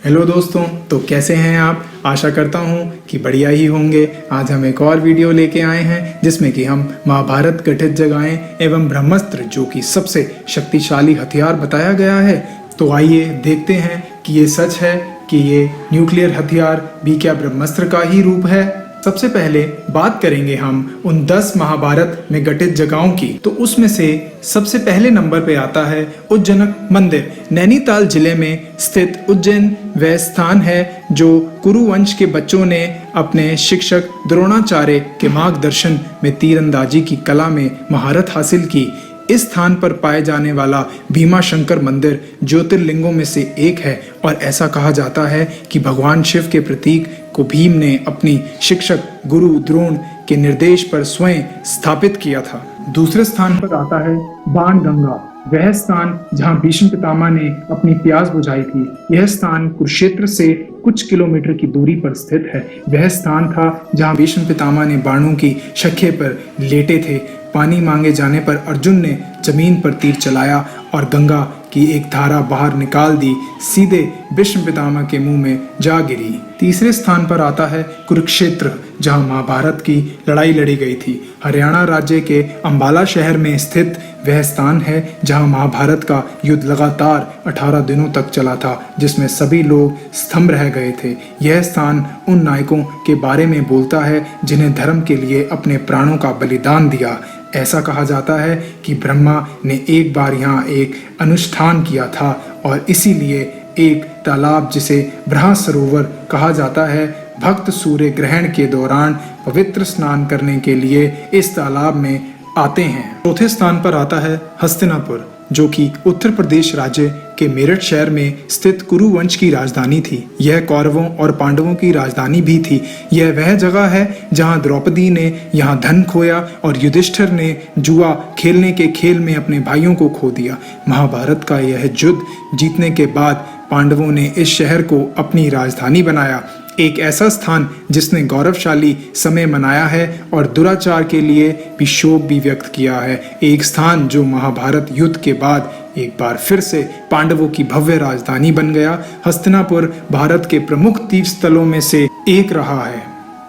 Hello दोस्तों, तो कैसे हैं आप। आशा करता हूं कि बढ़िया ही होंगे। आज हम एक और वीडियो लेके आए हैं जिसमें कि हम महाभारत गठित जगहें एवं ब्रह्मास्त्र जो कि सबसे शक्तिशाली हथियार बताया गया है। तो आइए देखते हैं कि ये सच है कि ये न्यूक्लियर हथियार भी क्या ब्रह्मास्त्र का ही रूप है। सबसे पहले बात करेंगे हम उन 10 महाभारत में गठित जगहों की। तो उसमें से सबसे पहले नंबर पे आता है उज्जैनक मंदिर। नैनीताल जिले में स्थित उज्जैन वह स्थान है जो कुरु वंश के बच्चों ने अपने शिक्षक द्रोणाचार्य के मार्गदर्शन में तीरंदाजी की कला में महारत हासिल की। इस स्थान पर पाए जाने वाला भीमाशंकर मंदिर ज्योतिर्लिंगों में से एक है और ऐसा कहा जाता है कि भगवान शिव के प्रतीक को भीम ने अपनी शिक्षक गुरु द्रोण के निर्देश पर स्वयं स्थापित किया था। दूसरे स्थान पर आता है बाण गंगा, वह स्थान जहां भीष्म पितामह ने अपनी प्यास बुझाई थी। यह स्थान कुरुक्षेत्र से कुछ किलोमीटर की दूरी पर स्थित है। वह स्थान था जहां भीष्म पितामह ने बाणों की शखे पर लेटे थे। पानी मांगे जाने पर अर्जुन ने जमीन पर तीर चलाया और गंगा की एक धारा बाहर निकाल दी, सीधे भीष्म पितामह के मुंह में जा गिरी। तीसरे स्थान पर आता है कुरुक्षेत्र, जहां महाभारत की लड़ाई लड़ी गई थी। हरियाणा राज्य के अंबाला शहर में स्थित वह स्थान है जहां महाभारत का युद्ध लगातार 18 दिनों तक चला था, जिसमें सभी लोग स्तंभ रह गए थे। यह स्थान उन नायकों के बारे में बोलता है जिन्हें धर्म के लिए अपने प्राणों का बलिदान दिया। ऐसा कहा जाता है कि ब्रह्मा ने एक बार यहाँ एक अनुष्ठान किया था और इसीलिए एक तालाब जिसे ब्रह्म सरोवर कहा जाता है, भक्त सूर्य ग्रहण के दौरान पवित्र स्नान करने के लिए इस तालाब में आते हैं। चौथे स्थान पर आता है हस्तिनापुर, जो कि उत्तर प्रदेश राज्य के मेरठ शहर में स्थित कुरु वंश की राजधानी थी। यह कौरवों और पांडवों की राजधानी भी थी। यह वह जगह है जहां द्रौपदी ने यहाँ धन खोया और युधिष्ठिर ने जुआ खेलने के खेल में अपने भाइयों को खो दिया। महाभारत का यह युद्ध जीतने के बाद पांडवों ने इस शहर को अपनी राजधानी बनाया, एक ऐसा स्थान जिसने गौरवशाली समय मनाया है और दुराचार के लिए भी शोक भी व्यक्त किया है। एक स्थान जो महाभारत युद्ध के बाद एक बार फिर से पांडवों की भव्य राजधानी बन गया। हस्तिनापुर भारत के प्रमुख तीर्थ स्थलों में से एक रहा है।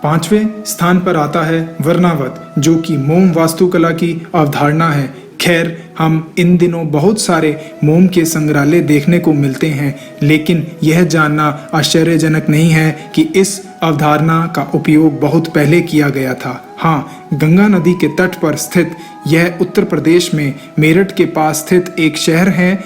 पांचवें स्थान पर आता है वर्णावत, जो कि मोम वास्तुकला की अवधारणा है। खैर, हम इन दिनों बहुत सारे मोम के संग्रहालय देखने को मिलते हैं, लेकिन यह जानना आश्चर्यजनक नहीं है कि इस अवधारणा का उपयोग बहुत पहले किया गया था। हाँ, गंगा नदी के तट पर स्थित यह उत्तर प्रदेश में मेरठ के पास स्थित एक शहर है।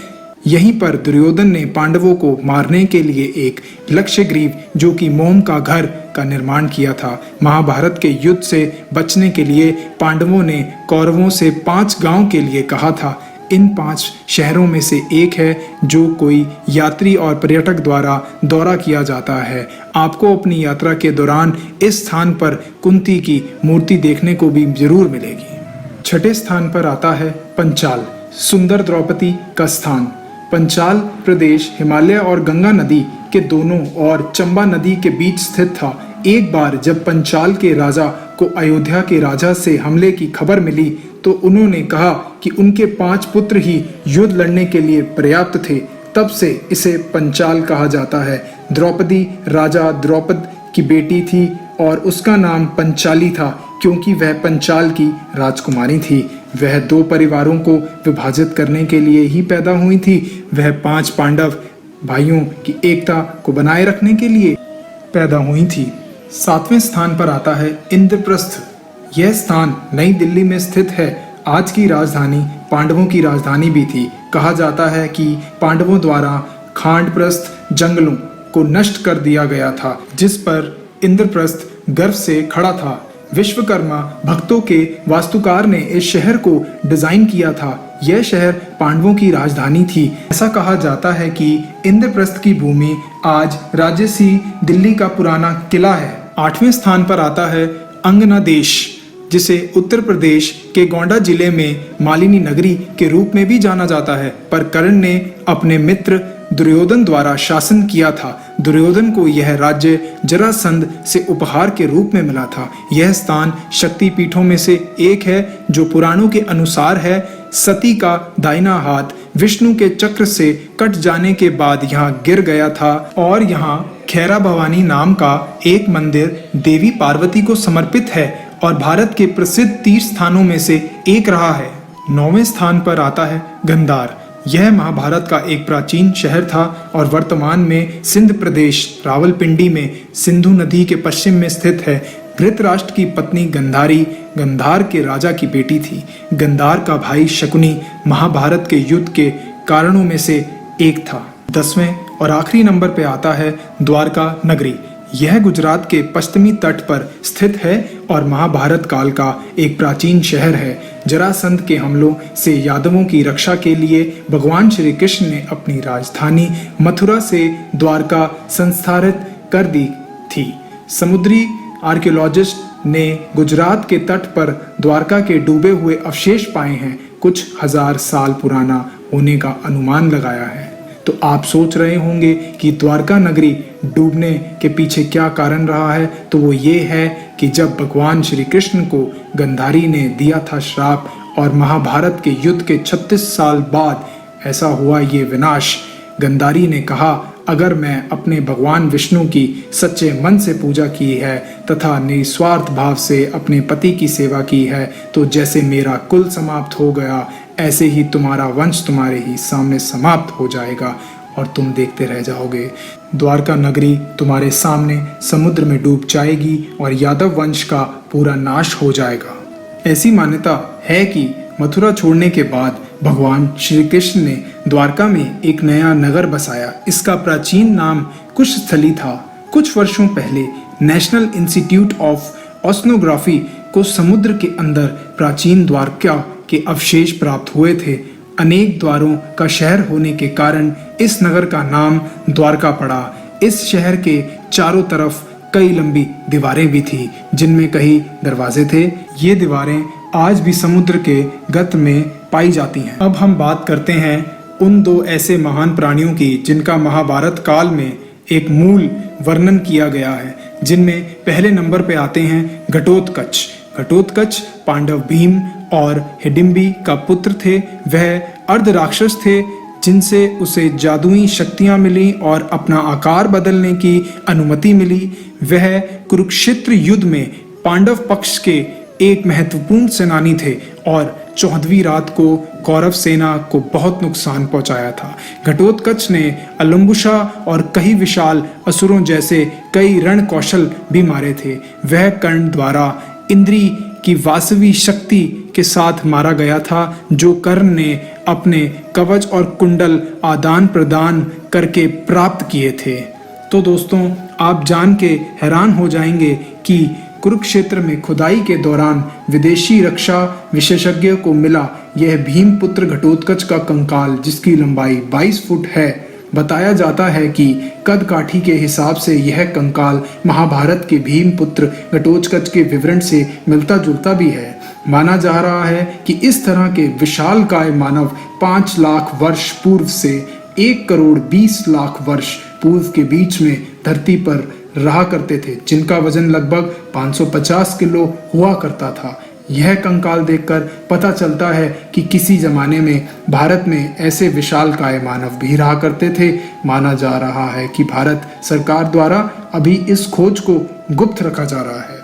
यहीं पर दुर्योधन ने पांडवों को मारने के लिए एक लक्षग्रीव, जो कि मोम का घर, का निर्माण किया था। महाभारत के युद्ध से बचने के लिए पांडवों ने कौरवों से 5 गांव के लिए कहा था। इन 5 शहरों में से एक है जो कोई यात्री और पर्यटक द्वारा दौरा किया जाता है। आपको अपनी यात्रा के दौरान इस स्थान पर कुंती की मूर्ति देखने को भी जरूर मिलेगी। छठे स्थान पर आता है पंचाल, सुंदर द्रौपदी का स्थान। पंचाल प्रदेश हिमालय और गंगा नदी के दोनों और चंबा नदी के बीच स्थित था। एक बार जब पंचाल के राजा को अयोध्या के राजा से हमले की खबर मिली तो उन्होंने कहा कि उनके 5 पुत्र ही युद्ध लड़ने के लिए पर्याप्त थे। तब से इसे पंचाल कहा जाता है। द्रौपदी राजा द्रौपद की बेटी थी और उसका नाम पंचाली था क्योंकि वह पंचाल की राजकुमारी थी। वह 2 परिवारों को विभाजित करने के लिए ही पैदा हुई थी। वह 5 पांडव भाइयों की एकता को बनाए रखने के लिए पैदा हुई थी। 7वें स्थान पर आता है इंद्रप्रस्थ। यह स्थान नई दिल्ली में स्थित है। आज की राजधानी पांडवों की राजधानी भी थी। कहा जाता है कि पांडवों द्वारा खांडप्रस्थ जंगलों को नष्ट कर दिया गया था, जिस पर इंद्रप्रस्थ गर्व से खड़ा था। विश्वकर्मा भक्तों के वास्तुकार ने इस शहर को डिजाइन किया था। यह शहर पांडवों की राजधानी थी। ऐसा कहा जाता है कि इंद्रप्रस्थ की भूमि आज राजसी दिल्ली का पुराना किला है। 8वें स्थान पर आता है अंगनादेश, जिसे उत्तर प्रदेश के गोंडा जिले में मालिनी नगरी के रूप में भी जाना जाता है, पर कर्ण ने अपने मित्र दुर्योधन द्वारा शासन किया था। दुर्योधन को यह राज्य जरासंध से उपहार के रूप में मिला था। यह स्थान शक्ति पीठों में से एक है जो पुराणों के अनुसार है। सती का दाहिना हाथ विष्णु के चक्र से कट जाने के बाद यहाँ गिर गया था और यहाँ खैरा भवानी नाम का एक मंदिर देवी पार्वती को समर्पित है और भारत के प्रसिद्ध तीर्थ स्थानों में से एक रहा है। 9वें स्थान पर आता है गंधार। यह महाभारत का एक प्राचीन शहर था और वर्तमान में सिंध प्रदेश रावलपिंडी में सिंधु नदी के पश्चिम में स्थित है। धृतराष्ट्र की पत्नी गंधारी गंधार के राजा की बेटी थी। गंधार का भाई शकुनी महाभारत के युद्ध के कारणों में से एक था। 10वें और आखिरी नंबर पे आता है द्वारका नगरी। यह गुजरात के पश्चिमी तट पर स्थित है और महाभारत काल का एक प्राचीन शहर है। जरासंध के हमलों से यादवों की रक्षा के लिए भगवान श्री कृष्ण ने अपनी राजधानी मथुरा से द्वारका संस्थापित कर दी थी। समुद्री आर्कियोलॉजिस्ट ने गुजरात के तट पर द्वारका के डूबे हुए अवशेष पाए हैं। कुछ हजार साल पुराना होने का अनुमान लगाया है। तो आप सोच रहे होंगे कि द्वारका नगरी डूबने के पीछे क्या कारण रहा है। तो वो ये है कि जब भगवान श्री कृष्ण को गंधारी ने दिया था श्राप और महाभारत के युद्ध के 36 साल बाद ऐसा हुआ ये विनाश। गंधारी ने कहा, अगर मैं अपने भगवान विष्णु की सच्चे मन से पूजा की है तथा निस्वार्थ भाव से अपने पति की सेवा की है तो जैसे मेरा कुल समाप्त हो गया ऐसे ही तुम्हारा वंश तुम्हारे ही सामने समाप्त हो जाएगा और तुम देखते रह जाओगे। द्वारका नगरी तुम्हारे सामने समुद्र में डूब जाएगी और यादव वंश का पूरा नाश हो जाएगा। ऐसी मान्यता है कि मथुरा छोड़ने के बाद भगवान श्री कृष्ण ने द्वारका में एक नया नगर बसाया। इसका प्राचीन नाम कुशस्थली था। कुछ वर्षों पहले नेशनल इंस्टीट्यूट ऑफ ओशनोग्राफी को समुद्र के अंदर प्राचीन द्वारका के अवशेष प्राप्त हुए थे। अनेक द्वारों का शहर होने के कारण इस नगर का नाम द्वारका पड़ा। इस शहर के चारों तरफ कई लंबी दीवारें भी थी जिनमें कई दरवाजे थे। ये दीवारें आज भी समुद्र के गत में पाई जाती हैं। अब हम बात करते हैं उन दो ऐसे महान प्राणियों की जिनका महाभारत काल में एक मूल वर्णन किया गया है, जिनमें पहले नंबर पे आते हैं घटोत्कच। घटोत्कच पांडव भीम और हिडिंबी का पुत्र थे। वह अर्ध राक्षस थे जिनसे उसे जादुई शक्तियां मिली और अपना आकार बदलने की अनुमति मिली। वह कुरुक्षेत्र युद्ध में पांडव पक्ष के एक महत्वपूर्ण सेनानी थे और 14वीं रात को कौरव सेना को बहुत नुकसान पहुंचाया था। घटोत्कच ने अलम्बुशा और कई विशाल असुरों जैसे कई रण कौशल भी मारे थे। वह कर्ण द्वारा इंद्री की वासवी शक्ति के साथ मारा गया था जो कर्ण ने अपने कवच और कुंडल आदान प्रदान करके प्राप्त किए थे। तो दोस्तों, आप जान के हैरान हो जाएंगे कि कुरुक्षेत्र में खुदाई के दौरान विदेशी रक्षा विशेषज्ञ को मिला यह भीमपुत्र घटोत्कच का कंकाल, जिसकी लंबाई 22 फुट है। बताया जाता है कि कद काठी के हिसाब से यह कंकाल महाभारत के भीमपुत्र घटोत्कच के विवरण से मिलता जुलता भी है। माना जा रहा है कि इस तरह के विशालकाय मानव 5 लाख वर्ष पूर्व से 1 करोड़ 20 लाख वर्ष पूर्व के बीच में धरती पर रहा करते थे, जिनका वजन लगभग 550 किलो हुआ करता था। यह कंकाल देखकर पता चलता है कि किसी जमाने में भारत में ऐसे विशालकाय मानव भी रहा करते थे। माना जा रहा है कि भारत सरकार द्वारा अभी इस खोज को गुप्त रखा जा रहा है।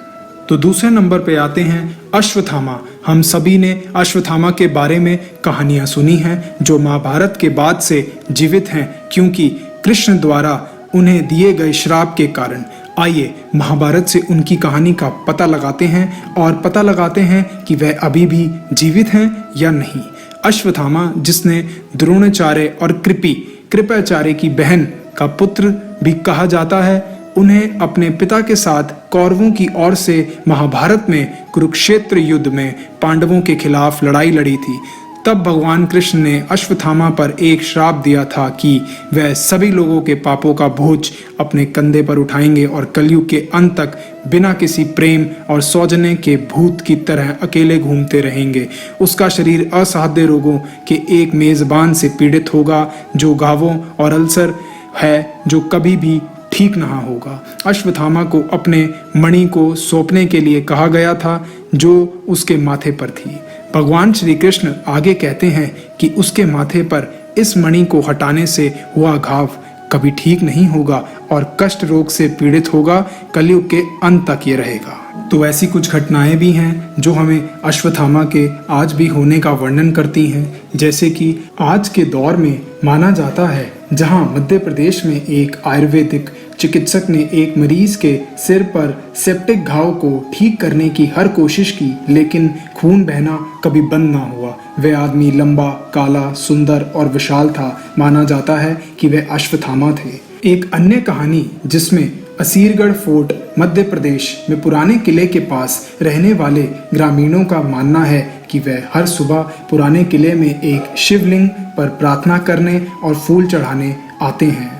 तो दूसरे नंबर पे आते हैं अश्वत्थामा। हम सभी ने अश्वत्थामा के बारे में कहानियां सुनी हैं जो महाभारत के बाद से जीवित हैं क्योंकि कृष्ण द्वारा उन्हें दिए गए श्राप के कारण। आइए महाभारत से उनकी कहानी का पता लगाते हैं और पता लगाते हैं कि वह अभी भी जीवित हैं या नहीं। अश्वत्थामा, जिसने द्रोणाचार्य और कृपाचार्य की बहन का पुत्र भी कहा जाता है, उन्हें अपने पिता के साथ कौरवों की ओर से महाभारत में कुरुक्षेत्र युद्ध में पांडवों के खिलाफ लड़ाई लड़ी थी। तब भगवान कृष्ण ने अश्वत्थामा पर एक श्राप दिया था कि वह सभी लोगों के पापों का बोझ अपने कंधे पर उठाएंगे और कलयुग के अंत तक बिना किसी प्रेम और सौजन्य के भूत की तरह अकेले घूमते रहेंगे। उसका शरीर असाध्य रोगों के एक मेजबान से पीड़ित होगा जो घावों और अल्सर है जो कभी भी ठीक ना होगा। अश्वत्थामा को अपने मणि को सौंपने के लिए कहा गया था जो उसके माथे पर थी। भगवान श्री कृष्ण आगे कहते हैं कि उसके माथे पर इस मणि को हटाने से हुआ घाव कभी ठीक नहीं होगा और कष्ट रोग से पीड़ित होगा, कलयुग के अंत तक ये रहेगा। तो ऐसी कुछ घटनाएं भी हैं जो हमें अश्वत्थामा के आज भी होने का वर्णन करती हैं। जैसे कि आज के दौर में माना जाता है, जहां मध्य प्रदेश में एक आयुर्वेदिक चिकित्सक ने एक मरीज के सिर पर सेप्टिक घाव को ठीक करने की हर कोशिश की, लेकिन खून बहना कभी बंद ना हुआ। वह आदमी लंबा, काला, सुंदर और विशाल था। माना जाता है कि वह अश्वत्थामा थे। एक अन्य कहानी जिसमें असीरगढ़ फोर्ट मध्य प्रदेश में पुराने किले के पास रहने वाले ग्रामीणों का मानना है कि वह हर सुबह पुराने किले में एक शिवलिंग पर प्रार्थना करने और फूल चढ़ाने आते हैं।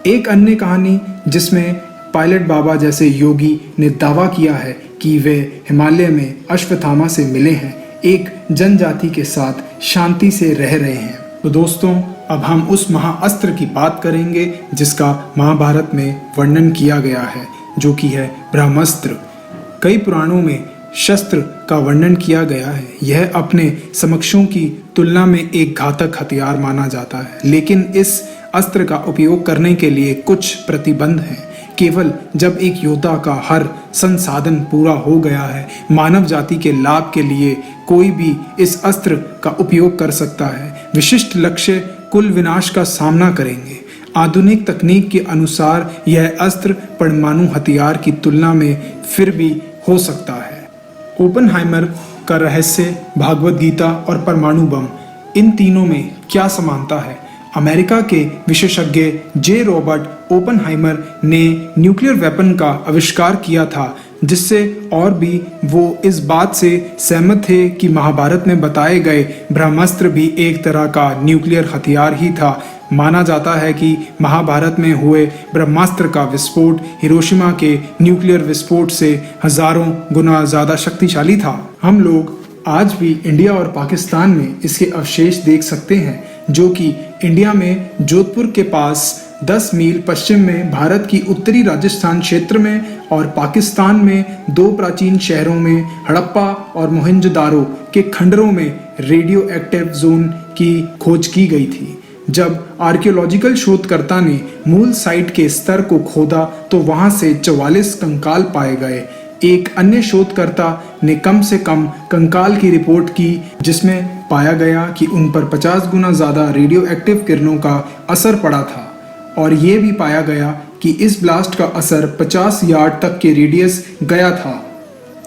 एक अन्य कहानी जिसमें पायलट बाबा जैसे योगी ने दावा किया है कि वे हिमालय में अश्वत्थामा से मिले हैं, एक जनजाति के साथ शांति से रह रहे हैं। तो दोस्तों, अब हम उस महाअस्त्र की बात करेंगे जिसका महाभारत में वर्णन किया गया है, जो कि है ब्रह्मास्त्र। कई पुराणों में शस्त्र का वर्णन किया गया है। यह अपने समकक्षों की तुलना में एक घातक हथियार माना जाता है, लेकिन इस अस्त्र का उपयोग करने के लिए कुछ प्रतिबंध हैं। केवल जब एक योद्धा का हर संसाधन पूरा हो गया है, मानव जाति के लाभ के लिए कोई भी इस अस्त्र का उपयोग कर सकता है। विशिष्ट लक्ष्य कुल विनाश का सामना करेंगे। आधुनिक तकनीक के अनुसार यह अस्त्र परमाणु हथियार की तुलना में फिर भी हो सकता है। ओपनहाइमर का रहस्य, भागवत गीता और परमाणु बम, इन तीनों में क्या समानता है? अमेरिका के विशेषज्ञ जे रॉबर्ट ओपनहाइमर ने न्यूक्लियर वेपन का आविष्कार किया था, जिससे और भी वो इस बात से सहमत थे कि महाभारत में बताए गए ब्रह्मास्त्र भी एक तरह का न्यूक्लियर हथियार ही था। माना जाता है कि महाभारत में हुए ब्रह्मास्त्र का विस्फोट हिरोशिमा के न्यूक्लियर विस्फोट से हजारों गुना ज्यादा शक्तिशाली था। हम लोग आज भी इंडिया और पाकिस्तान में इसके अवशेष देख सकते हैं, जो कि इंडिया में जोधपुर के पास 10 मील पश्चिम में भारत की उत्तरी राजस्थान क्षेत्र में और पाकिस्तान में 2 प्राचीन शहरों में हड़प्पा और मोहनजोदारो के खंडरों में रेडियो एक्टिव जोन की खोज की गई थी। जब आर्कियोलॉजिकल शोधकर्ता ने मूल साइट के स्तर को खोदा तो वहां से 44 कंकाल पाए गए। एक अन्य शोधकर्ता ने कम से कम कंकाल की रिपोर्ट की, जिसमें पाया गया कि उन पर 50 गुना ज्यादा रेडियो एक्टिव किरणों का असर पड़ा था, और ये भी पाया गया कि इस ब्लास्ट का असर 50 यार्ड तक के रेडियस गया था।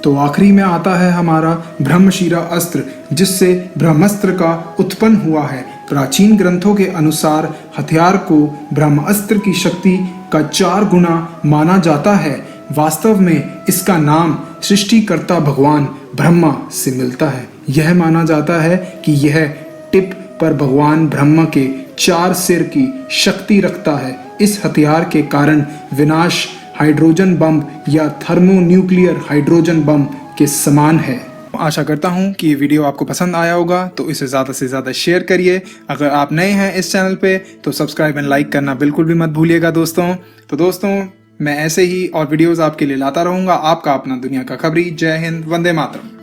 तो आखिरी में आता है हमारा ब्रह्मशिरा अस्त्र, जिससे ब्रह्मास्त्र का उत्पन्न हुआ है। प्राचीन ग्रंथों के अनुसार हथियार को ब्रह्मास्त्र की शक्ति का 4 गुना माना जाता है। वास्तव में इसका नाम सृष्टिकर्ता भगवान ब्रह्मा से मिलता है। यह माना जाता है कि यह टिप पर भगवान ब्रह्मा के 4 सिर की शक्ति रखता है। इस हथियार के कारण विनाश हाइड्रोजन बम या थर्मोन्यूक्लियर हाइड्रोजन बम के समान है। आशा करता हूँ कि ये वीडियो आपको पसंद आया होगा, तो इसे ज़्यादा से ज़्यादा शेयर करिए। अगर आप नए हैं इस चैनल पे तो सब्सक्राइब एंड लाइक करना बिल्कुल भी मत भूलिएगा दोस्तों। तो दोस्तों, मैं ऐसे ही और वीडियोस आपके लिए लाता रहूँगा। आपका अपना दुनिया का खबरी। जय हिंद, वंदे मातरम।